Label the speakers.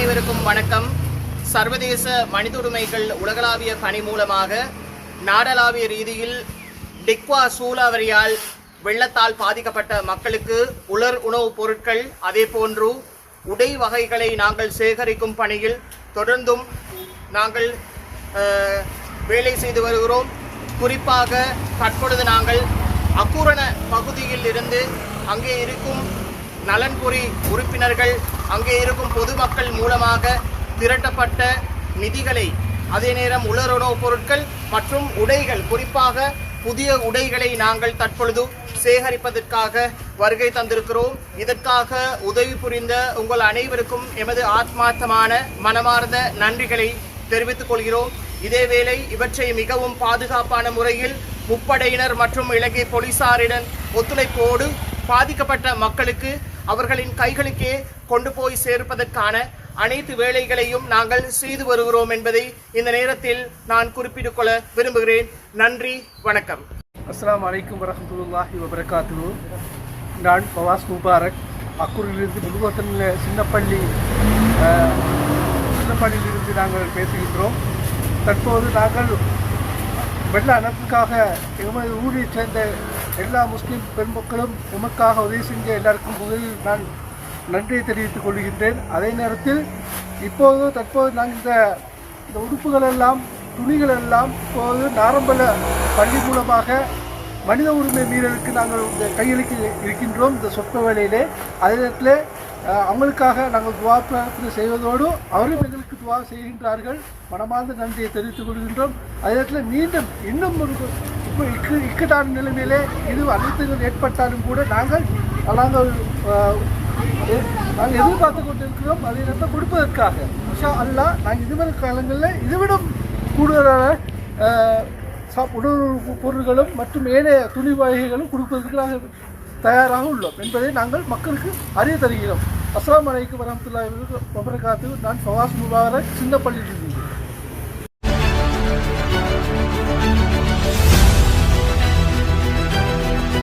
Speaker 1: அனைவருக்கும் வணக்கம். சர்வதேச மனித உரிமைகள் உலகளாவிய பணி மூலமாக நாடளாவிய ரீதியில் டிக்வா சூறாவளியால் வெள்ளத்தால் பாதிக்கப்பட்ட மக்களுக்கு உலர் உணவுப் பொருட்கள் அதே போன்று உடை வகைகளை நாங்கள் சேகரிக்கும் பணியில் தொடர்ந்தும் நாங்கள் வேலை செய்து வருகிறோம். குறிப்பாக தற்பொழுது நாங்கள் அக்குரண பகுதியில் இருந்து அங்கே இருக்கும் நலன்புரி உறுப்பினர்கள், அங்கே இருக்கும் பொதுமக்கள் மூலமாக திரட்டப்பட்ட நிதிகளை, அதே நேரம் உலருணவுப் பொருட்கள் மற்றும் உடைகள், குறிப்பாக புதிய உடைகளை நாங்கள் தற்பொழுது சேகரிப்பதற்காக வருகை தந்திருக்கிறோம். இதற்காக உதவி புரிந்த உங்கள் அனைவருக்கும் எமது ஆத்மார்த்தமான மனமார்ந்த நன்றிகளை தெரிவித்துக் கொள்கிறோம். இதேவேளை இவற்றை மிகவும் பாதுகாப்பான முறையில் முப்படையினர் மற்றும் இலங்கை போலீசாரிடம் ஒத்துழைப்போடு பாதிக்கப்பட்ட மக்களுக்கு அவர்களின் கைகளுக்கே கொண்டு போய் சேர்ப்பதற்கான அனைத்து வேலைகளையும் நாங்கள் செய்து வருகிறோம் என்பதை இந்த நேரத்தில் நான் குறிப்பிட்டுக் கொள்ள விரும்புகிறேன். நன்றி, வணக்கம்.
Speaker 2: அஸ்ஸலாமு அலைக்கும் வரஹ்மத்துல்லாஹி வபரகாத்துஹு. நான் ஃபவாஸ் முபாரக், அக்கூரிலிருந்து முதுகோத்தனில் சின்னப்பள்ளியிலிருந்து நாங்கள் பேசுகின்றோம். தற்போது நாங்கள் வெள்ள அனர்த்துக்காக எமது ஊரைச் சேர்ந்த எல்லா முஸ்லீம் பெண்மக்களும் உமக்காக உதவி செஞ்ச எல்லாருக்கும் முதலில் நான் நன்றியை தெரிவித்துக் கொள்கின்றேன். அதே நேரத்தில் தற்போது நாங்கள் இந்த உடுப்புகள் எல்லாம், துணிகள் எல்லாம் இப்போது நாரம்பல பள்ளி மூலமாக மனித உரிமை மீறலுக்கு நாங்கள் இந்த கையளிக்க இருக்கின்றோம் இந்த சொற்ப வேளையிலே. அதே நேரத்தில் அவங்களுக்காக நாங்கள் துவா பிரார்த்தனை செய்வதோடு அவரும் எங்களுக்கு துவா செய்கின்றார்கள். மனமார்ந்த நன்றியை தெரிவித்துக் கொள்கின்றோம். அதே நேரத்தில் மீண்டும் இன்னும் இப்போ இக்கட்டான நிலைமையிலே இது அனைத்துகள் ஏற்பட்டாலும் கூட நாங்கள் எதிர்பார்த்து கொண்டிருக்கிறோம். அதே நேரத்தில் கொடுப்பதற்காக இன்ஷா அல்லாஹ் நாங்கள் இதுவரை காலங்களில் இதுவிடம் கூடுதலான உணவு பொருட்களும் மற்றும் ஏனைய துணி வகைகளும் கொடுப்பதற்காக தயாராக உள்ளோம் என்பதை நாங்கள் மக்களுக்கு அறிய தருகிறோம். அஸ்ஸலாமு அலைக்கும் வரஹ்மத்துல்லாஹி வபரகாத்துஹு. நான் ஃபவாஸ் முபாரக், சின்னப்பள்ளியிலிருந்து.